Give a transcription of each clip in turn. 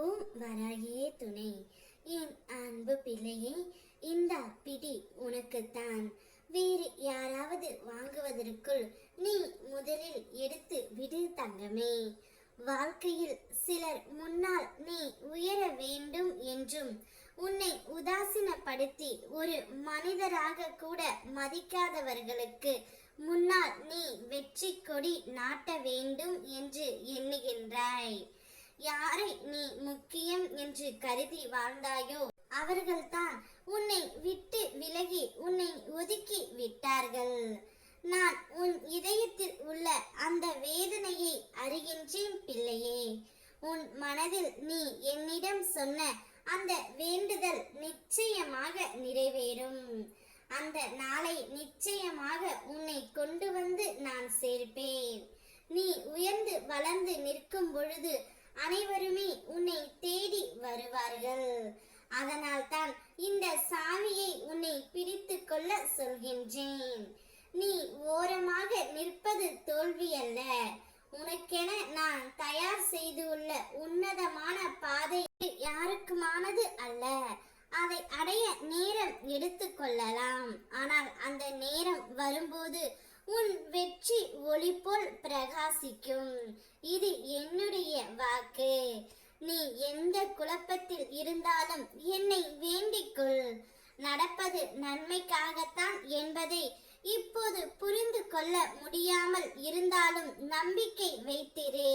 ஓம் வராகியே துணை. என் அன்பு பிள்ளையே, இந்த பிடி உனக்குத்தான். வேறு யாராவது வாங்குவதற்குள் நீ முதலில் எடுத்து விடு தங்கமே. வாழ்க்கையில் சிலர் முன்னால் நீ உயர வேண்டும் என்றும் உன்னை உதாசீனப்படுத்தி ஒரு மனிதராக கூட மதிக்காதவர்களுக்கு முன்னால் நீ வெற்றி கொடி நாட்ட வேண்டும் என்று எண்ணுகின்றாய். யாரை நீ முக்கியம் என்று கருதி வாழ்ந்தாயோ அவர்கள்தான் உன்னை விட்டு விலகி உன்னை ஒதுக்கி விட்டார்கள். நான் உன் இதயத்தில் உள்ள அந்த வேதனையை அறிகின்றேன் பிள்ளையே. உன் மனதில் நீ என்னிடம் சொன்ன அந்த வேண்டுதல் நிச்சயமாக நிறைவேறும். அந்த நாளை நிச்சயமாக உன்னை கொண்டு வந்து நான் சேர்ப்பேன். நீ உயர்ந்து வளர்ந்து நிற்கும் பொழுது அனைவருமே உன்னை தேடி வருவார்கள். அதனால் தான் இந்த சாவியை உன்னை பிடித்து கொள்ள சொல்கின்றேன். நீ ஓரமாக நிற்பது தோல்வி அல்ல. உனக்கென நான் தயார் செய்துள்ள உன்னதமான பாதை யாருக்குமானது அல்ல. அதை அடைய நேரம் எடுத்து கொள்ளலாம். ஆனால் அந்த நேரம் வரும்போது உன் வெற்றி ஒளி போல் பிரகாசிக்கும். இது என்னுடைய வாக்கு. நீ எந்த குழப்பத்தில் இருந்தாலும் என்னை வேண்டிக்கொள். நடப்பது நன்மைக்காகத்தான் என்பதை இப்போது புரிந்து கொள்ள முடியாமல் இருந்தாலும் நம்பிக்கை வைத்திரு.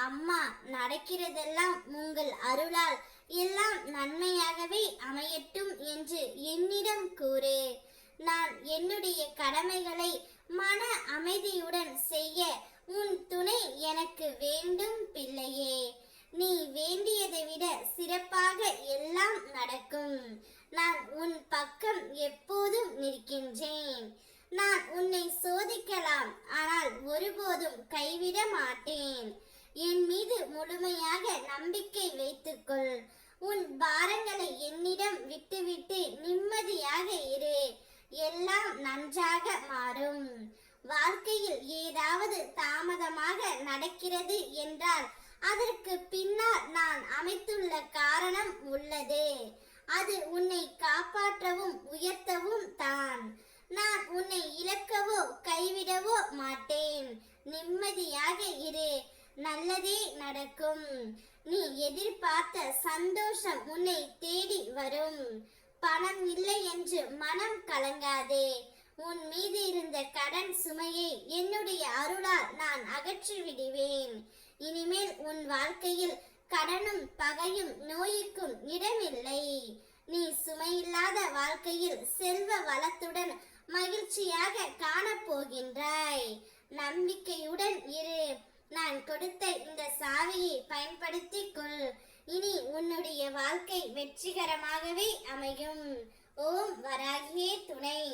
அம்மா, நடக்கிறதெல்லாம் உங்கள் அருளால் எல்லாம் நன்மையாகவே அமையட்டும் என்று என்னிடம் கூறு. நான் என்னுடைய கடமைகளை மன அமைதியுடன் செய்ய உன் துணை எனக்கு வேண்டும் பிள்ளையே. நீ வேண்டியதை விட சிறப்பாக எல்லாம் நடக்கும். நான் உன் பக்கம் எப்போதும் நிற்கின்றேன். நான் உன்னை சோதிக்கலாம், ஆனால் ஒருபோதும் கைவிட மாட்டேன். என் மீது முழுமையாக நம்பிக்கை வைத்துக்கொள். உன் பாரங்களை என்னிடம் விட்டுவிட்டு நிம்மதியாக இரு. எல்லாம் நன்றாக மாறும். வாழ்க்கையில் ஏதாவது தாமதமாக நடக்கிறது என்றால் அதற்கு பின்னால் நான் அமைத்துள்ள காரணம் உள்ளது. அது உன்னை காப்பாற்றவும் உயர்த்தவும் தான். நான் உன்னை இழக்கவோ கைவிடவோ மாட்டேன். நிம்மதியாக இரு. நல்லதே நடக்கும். நீ எதிர்பார்த்த சந்தோஷம் உன்னை தேடி வரும். பணம் இல்லை என்று மனம் கலங்காதே. உன் மீது இருந்த கடன் சுமையை என்னுடைய அருளால் நான் அகற்றி விடுவேன். இனிமேல் உன் வாழ்க்கையில் கடனும் பகையும் நோய்க்கும் இடமில்லை. நீ சுமையில்லாத வாழ்க்கையில் செல்வ வளத்துடன் மகிழ்ச்சியாக காணப்போகின்றாய். நம்பிக்கையுடன் இரு. நான் கொடுத்த இந்த சாவியை பயன்படுத்திக் கொள். இனி உன்னுடைய வாழ்க்கை வெற்றிகரமாகவே அமையும். ஓம் வராகியே துணை.